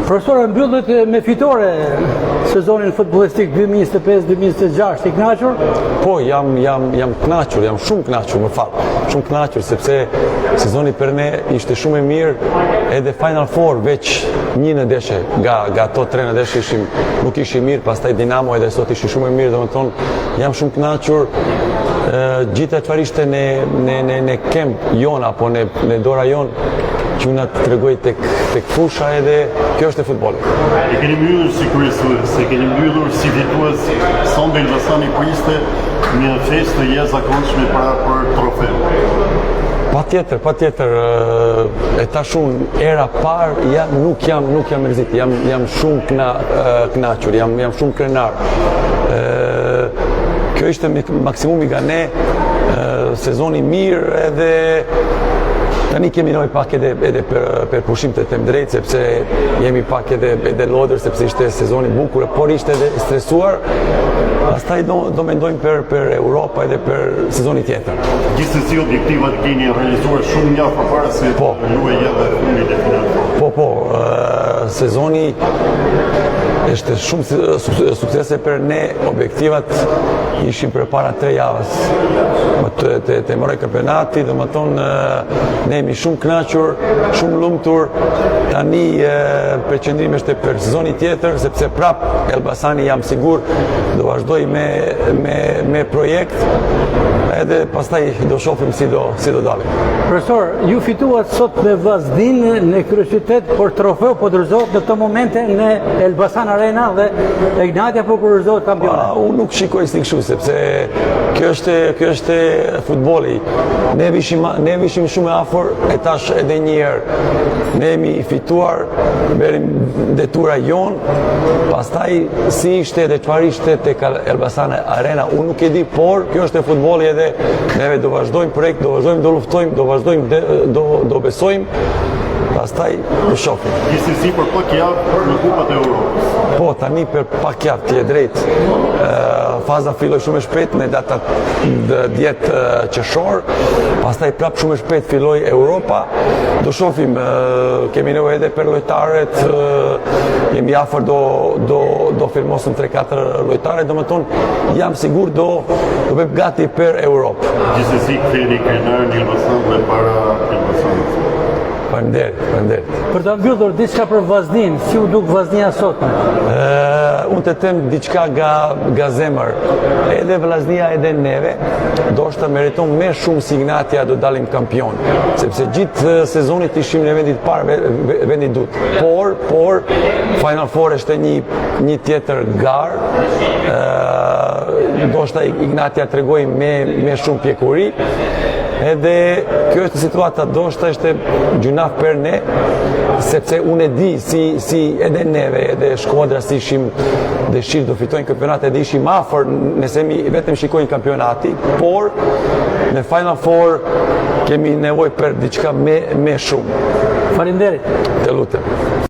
Profesor, mbyllet me fitore sezonin futbollistik 2025-2026, i kënaqur? Po, jam kënaqur, jam shumë kënaqur, më fal. Shumë kënaqur sepse sezoni për ne ishte shumë e mirë, edhe Final Four veç një në deshe, nga ato 3 në deshe nuk ishim mirë, pastaj Dinamo edhe sot ishte shumë e mirë, domethënë jam shumë kënaqur. Gjithë çfarë ishte në kemp jon apo në dora jon që na tregoj tek fusha, edhe kjo është e futbollit. E keni mbyllur si kryesues, e keni mbyllur si fitues Sonde Elbasani priste një festë të jashtëzakonshme për trofeu. Patjetër, e tash unë era parë nuk jam mërzit, jam shumë kënaqur, jam shumë krenar. Kjo ishte maksimumi nga ne, sezoni mirë, edhe tani kemi nevojë pak edhe për pushim të them drejt, sepse jemi pak edhe lodër, sepse ishte sezoni bukur, por ishte edhe stresuar. Pastaj do mendojmë për Europa edhe për sezoni tjetër. Gjithsesi objektivat keni realizuar shumë nga përpara se luajë edhe fundit e finalit. Po, sezoni ishte shumë suksese për ne, objektivat ishin për para 3 javës të moroj kampionati, dhe më tonë ne jemi shumë kënaqur, shumë lumtur. Tani përqendrimi është për sezoni tjetër, sepse prap Elbasani jam sigur do vazhdoj me projekt, edhe pastaj do shohim si do dalim. Profesor, ju fituat sot me Vllaznin në kryeqytet, por trofeu po dorëzohet në këto momente në Elbasan Arena dhe Ignatia po kurorëzohet kampione. Unë nuk shikoj si kështu, sepse kjo është futbolli. Ne vishim shumë afër, e tash edhe një herë. Ne jemi fituar, berim detyra jon, pastaj si ishte dhe çfarë ishte tek Elbasan Arena, unë nuk e di, por kjo është futbolli, edhe neve do vazhdojmë projekt, do vazhdojmë, do luftojmë, do vazhdojmë, do besojmë. Pastaj do shohim. Gjithsesi për pak javë në Kupat e Europës. Po, tani për pak javë, ti je drejt. Faza filloi shumë e shpejt në data 10 qershor, pastaj prap shumë e shpejt filloi Europa. Do shohim, kemi nevojë edhe për lojtarët, jemi afër do firmosim 3-4 lojtarë, domethënë jam sigur do bëjmë gati për Europë. Gjithsesi ktheheni krenar në Elbasan dhe para Elbasanit. Faleminderit. Për ta mbyllur diçka për Vllaznin, si u duk Vllaznia sot? Unë të them diçka nga zemër. Edhe Vllaznia edhe neve, ndoshta meriton më shumë si Ignatia do dalim kampion, sepse gjithë sezonit ishim në vendit parë, vendit dytë. Por Final Four është një tjetër garë. Ndoshta Ignatia tregoi me shumë pjekuri. Edhe kjo është situata, ndoshta është gjunaf për ne, sepse unë e di si edhe neve, edhe Shkodra, si ishim dëshirë do fitojnë kampionat, edhe ishim afër nëse vetëm shikojnë kampionati, por në Final Four kemi nevojë për diçka me shumë. Faleminderit. Të lutem.